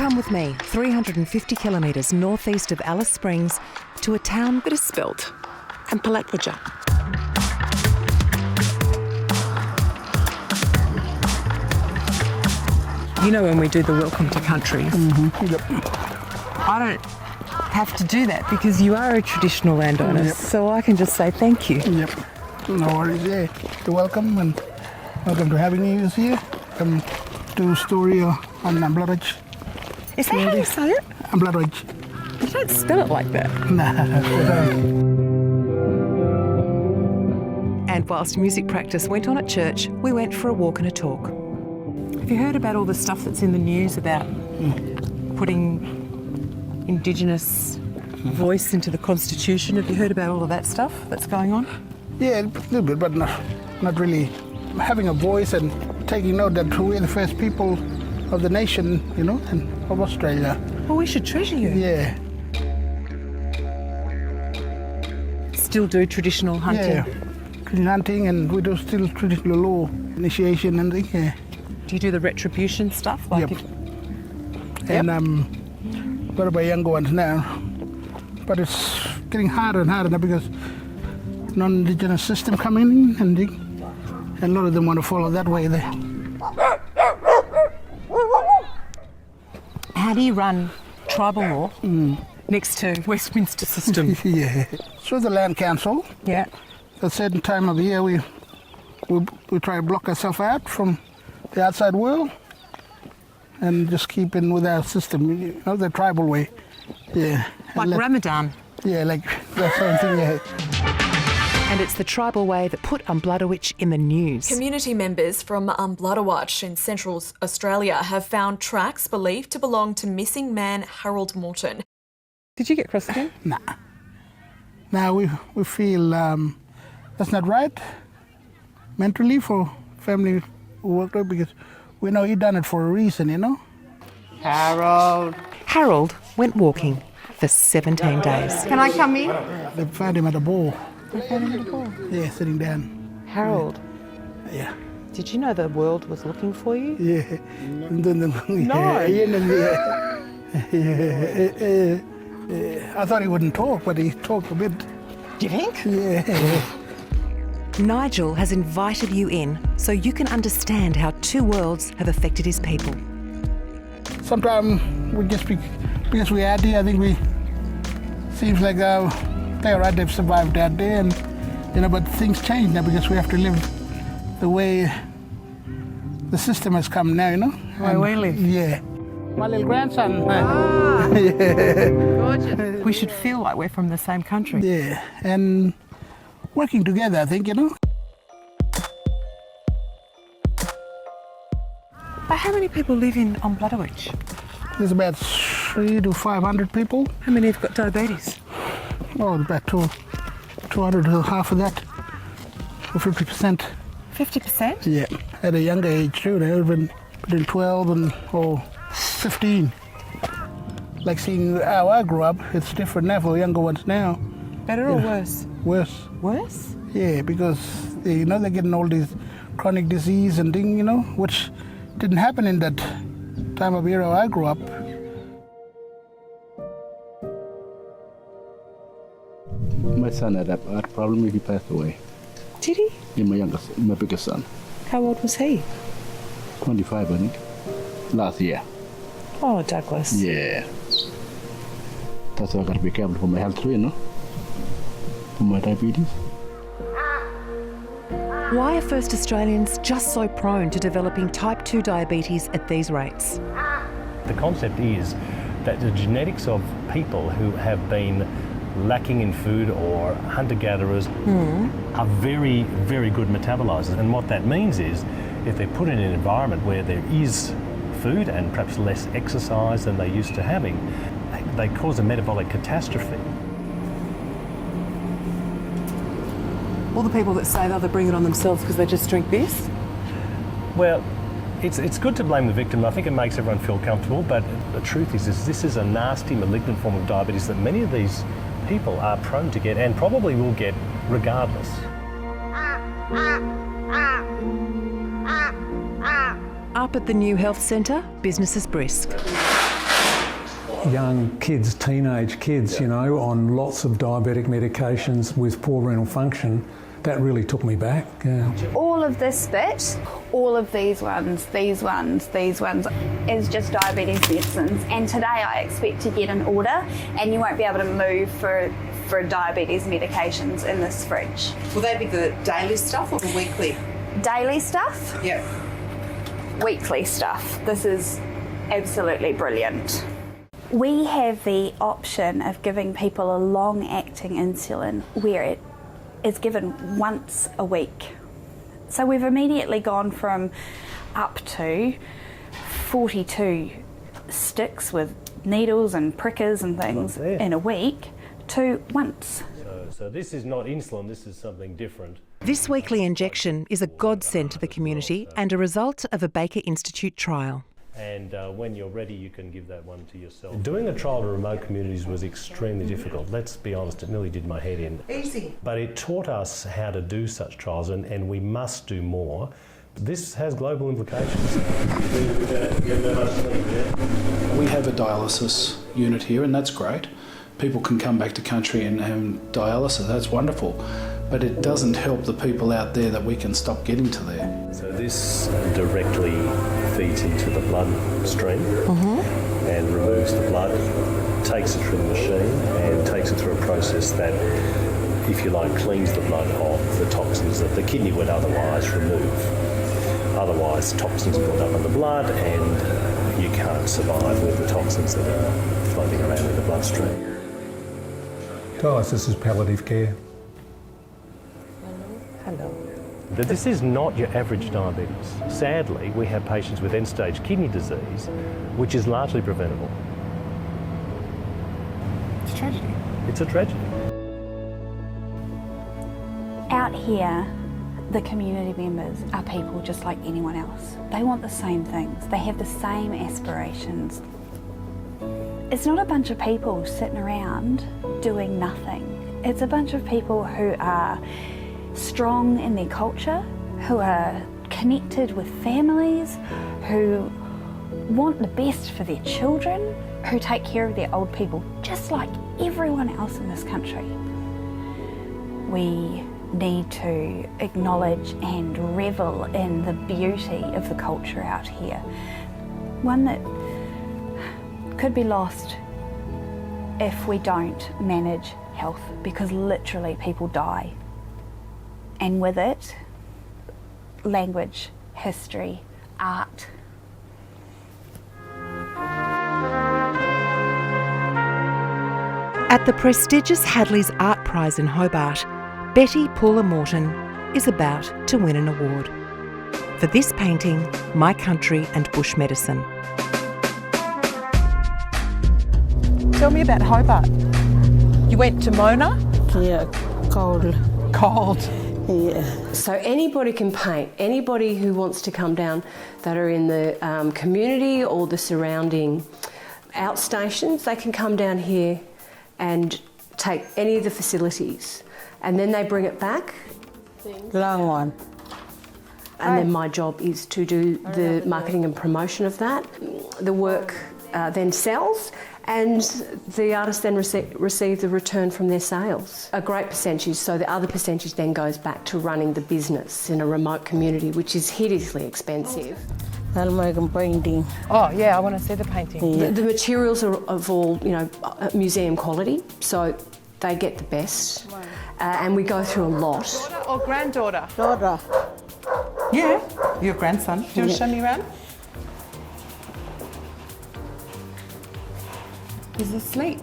Come with me 350 kilometres northeast of Alice Springs to a town that is spelt Ampilatwatja. You know when we do the welcome to countries, Yep. I don't have to do that because you are a traditional landowner, Yep. so I can just say thank you. Yep. No worries, yeah. You're welcome and welcome to having you here. Come to story on Ampilatwatja. Is that how you say it? Ampilatwatja. You don't spell it like that. Nah. And whilst music practice went on at church, we went for a walk and a talk. Have you heard about all the stuff that's in the news about putting Indigenous voice into the Constitution? Have you heard about all of that stuff that's going on? Yeah, a little bit, but not really. Having a voice and taking note that we're the first people of the nation, you know, and of Australia. Well, we should treasure you. Yeah. Still do traditional hunting? Yeah. Traditional hunting, and we do still traditional law initiation and things, yeah. Do you do the retribution stuff? Like Yep. And a lot of our younger ones now. But it's getting harder and harder now because non-Indigenous system coming in and a lot of them want to follow that way there. How do you run tribal law next to Westminster system? Yeah. Through the Land Council, Yeah. at a certain time of the year we try to block ourselves out from the outside world and just keep in with our system, you know, the tribal way. Yeah. Like Ramadan. Yeah, like that sort of thing, yeah. And it's the tribal way that put Ampilatwatja in the news. Community members from Ampilatwatja in Central Australia have found tracks believed to belong to missing man Harold Morton. Did you get cross again? Nah. Now we feel that's not right mentally for family who work there because we know he done it for a reason, you know. Harold went walking for 17 days. Can I come in? They found him at a ball. They found him at the ball. Yeah, sitting down. Harold, Yeah. did you know the world was looking for you? Yeah. And then, No. I thought he wouldn't talk, but he talked a bit. Do you think? Yeah. Nigel has invited you in so you can understand how two worlds have affected his people. Sometimes we just because we are there, I think seems like they're right, they've survived out there, and you know, but things change now because we have to live the way the system has come now, you know. Where we live. Yeah. My little grandson. Gorgeous. We should feel like we're from the same country. Yeah, and working together, I think, you know. But how many people live in Ampilatwatja? There's about 300 to 500 people. How many have got diabetes? Oh, about 200 to half of that, or 50%. 50%? Yeah, at a younger age too. They've been between 12 and 15. Like seeing how I grew up, it's different now for younger ones now. Better or worse? Worse. Worse? Yeah, because you know they're getting all these chronic disease and thing, you know, which didn't happen in that time of era I grew up. My son had a heart problem. He passed away. Did he? Yeah, my biggest son, How old was he? 25, I think, last year. Oh, Douglas. Yeah. That's why I got to be careful for my health too, you know, for my diabetes. Why are First Australians just so prone to developing type 2 diabetes at these rates? The concept is that the genetics of people who have been lacking in food or hunter-gatherers are very, very good metabolizers. And what that means is if they're put in an environment where there is food and perhaps less exercise than they used to having, they cause a metabolic catastrophe. All the people that say they'll bring it on themselves because they just drink this? Well, it's good to blame the victim. I think it makes everyone feel comfortable, but the truth is this is a nasty, malignant form of diabetes that many of these people are prone to get and probably will get regardless. Up at the new health centre, business is brisk. young kids, teenage kids, you know, on lots of diabetic medications with poor renal function, that really took me back. Yeah. All of this bit, all of these ones, is just diabetes medicines. And today I expect to get an order and you won't be able to move for diabetes medications in this fridge. Will they be the daily stuff or the weekly? Daily stuff, Yeah. weekly stuff. This is absolutely brilliant. We have the option of giving people a long-acting insulin where it is given once a week. So we've immediately gone from up to 42 sticks with needles and prickers and things in a week to once. So this is not insulin, this is something different. This weekly injection is a godsend to the community and a result of a Baker Institute trial. And when you're ready, you can give that one to yourself. Doing a trial to remote communities was extremely difficult. Let's be honest, it nearly did my head in. Easy. But it taught us how to do such trials, and we must do more. This has global implications. We have a dialysis unit here, and that's great. People can come back to country and have dialysis, that's wonderful. But it doesn't help the people out there that we can stop getting to there. So this directly feeds into the bloodstream and removes the blood, takes it through the machine and takes it through a process that, if you like, cleans the blood of the toxins that the kidney would otherwise remove. Otherwise, toxins build up in the blood and you can't survive with the toxins that are floating around in the bloodstream. Dialysis is palliative care. Hello. But this is not your average diabetes. Sadly, we have patients with end-stage kidney disease, which is largely preventable. It's a tragedy. It's a tragedy. Out here, the community members are people just like anyone else. They want the same things. They have the same aspirations. It's not a bunch of people sitting around doing nothing. It's a bunch of people who are strong in their culture, who are connected with families, who want the best for their children, who take care of their old people, just like everyone else in this country. We need to acknowledge and revel in the beauty of the culture out here. One that could be lost if we don't manage health, because literally people die. And with it, language, history, art. At the prestigious Hadley's Art Prize in Hobart, Betty Paula Morton is about to win an award for this painting, My Country and Bush Medicine. Tell me about Hobart. You went to Mona? Yeah, cold. Cold. Yeah. So anybody can paint, anybody who wants to come down that are in the community or the surrounding outstations, they can come down here and take any of the facilities and then they bring it back. Long one. And then my job is to do the marketing and promotion of that. The work then sells and the artists then receive the return from their sales. A great percentage, so the other percentage then goes back to running the business in a remote community, which is hideously expensive. I'll make a painting. Oh yeah, I want to see the painting. Yeah. The materials are of all, museum quality, so they get the best. And we go through a lot. Daughter or granddaughter? Daughter. Yeah, your grandson. Do you want to show me around? He's asleep.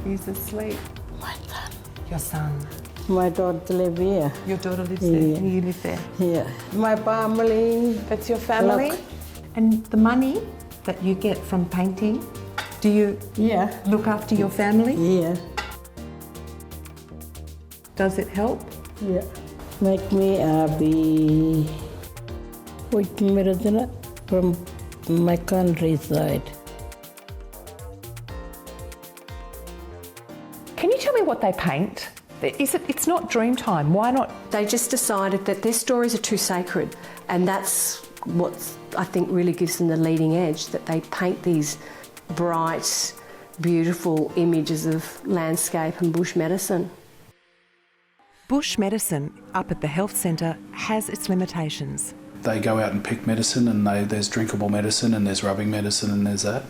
He's asleep. My son. Your son. My daughter live here. Your daughter lives there and you live there. Yeah. My family. That's your family? Look. And the money that you get from painting, do you look after your family? Yeah. Does it help? Yeah. Make me happy. With medicine from my countryside. Can you tell me what they paint? It's not Dreamtime. Why not? They just decided that their stories are too sacred, and that's what I think really gives them the leading edge, that they paint these bright, beautiful images of landscape and bush medicine. Bush medicine up at the health centre has its limitations. They go out and pick medicine, and there's drinkable medicine and there's rubbing medicine and there's that.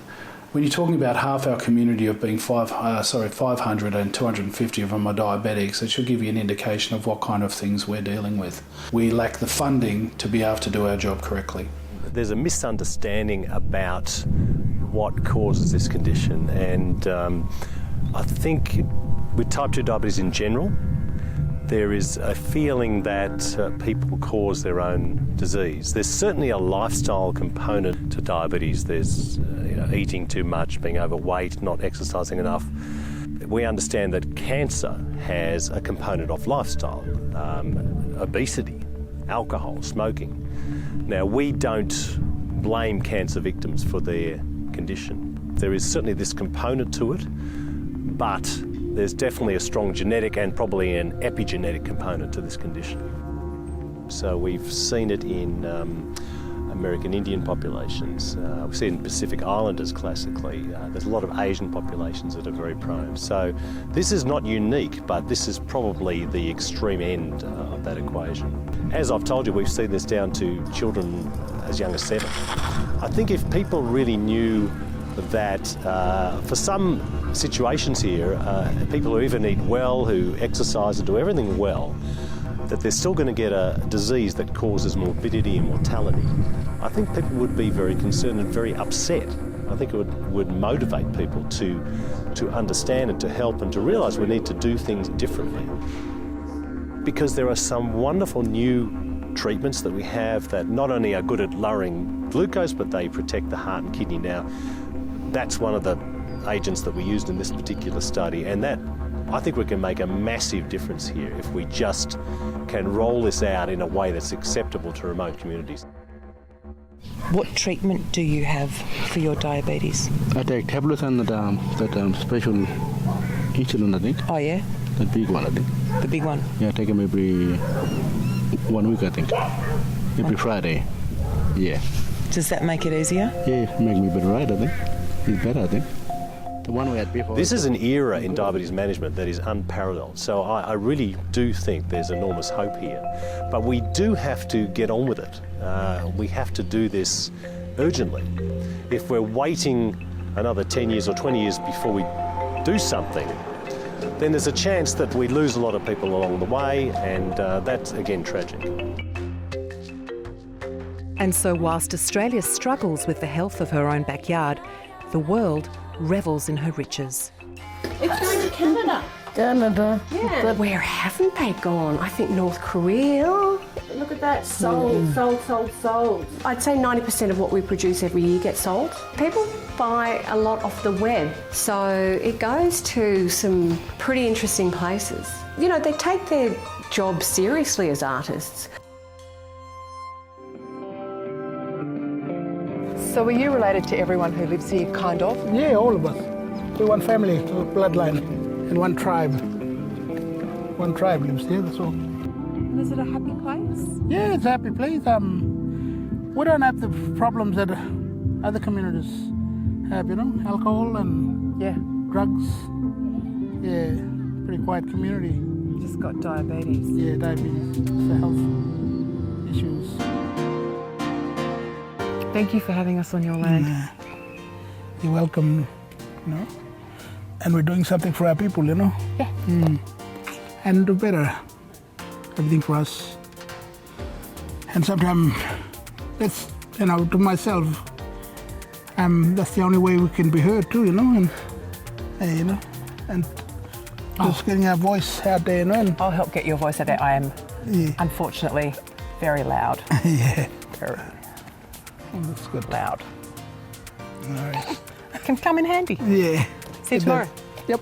When you're talking about half our community of being 500 and 250 of them are diabetics, it should give you an indication of what kind of things we're dealing with. We lack the funding to be able to do our job correctly. There's a misunderstanding about what causes this condition, and I think with type 2 diabetes in general, there is a feeling that people cause their own disease. There's certainly a lifestyle component to diabetes. There's eating too much, being overweight, not exercising enough. We understand that cancer has a component of lifestyle, obesity, alcohol, smoking. Now, we don't blame cancer victims for their condition. There is certainly this component to it, but there's definitely a strong genetic and probably an epigenetic component to this condition. So we've seen it in American Indian populations. We've seen it in Pacific Islanders classically. There's a lot of Asian populations that are very prone. So this is not unique, but this is probably the extreme end of that equation. As I've told you, we've seen this down to children as young as 7. I think if people really knew that for some situations here, people who even eat well, who exercise and do everything well, that they're still going to get a disease that causes morbidity and mortality. I think people would be very concerned and very upset. I think it would motivate people to understand and to help and to realise we need to do things differently. Because there are some wonderful new treatments that we have that not only are good at lowering glucose, but they protect the heart and kidney. Now, that's one of the agents that we used in this particular study, and that I think we can make a massive difference here if we just can roll this out in a way that's acceptable to remote communities. What treatment do you have for your diabetes? I take tablets and that special insulin, I think. Oh, yeah? The big one, I think. The big one? Yeah, I take them every 1 week, I think. Every Friday. Yeah. Does that make it easier? Yeah, it makes me better, right, I think. It's better, I think. The one we had before. This is an era in diabetes management that is unparalleled. So I really do think there's enormous hope here. But we do have to get on with it. We have to do this urgently. If we're waiting another 10 years or 20 years before we do something, then there's a chance that we lose a lot of people along the way, and that's, again, tragic. And so whilst Australia struggles with the health of her own backyard, the world revels in her riches. It's going to Canada. Canada. Yeah. But where haven't they gone? I think North Korea. Look at that. Sold. I'd say 90% of what we produce every year gets sold. People buy a lot off the web, so it goes to some pretty interesting places. You know, they take their job seriously as artists. So are you related to everyone who lives here, kind of? Yeah, all of us. We're one family, bloodline, and one tribe. One tribe lives here, that's all. And is it a happy place? Yeah, it's a happy place. We don't have the problems that other communities have, you know, alcohol and drugs. Yeah, pretty quiet community. You just got diabetes. Yeah, diabetes, the health issues. Thank you for having us on your land. You're welcome, you know. And we're doing something for our people, you know. Yeah. And do better. Everything for us. And sometimes, it's, you know, to myself, that's the only way we can be heard too, you know. And you know, and just getting our voice out there, you know. And I'll help get your voice out there. I am, unfortunately, very loud. Yeah. Very That's good. loud. All right. Can come in handy. Yeah. See you tomorrow. Yep.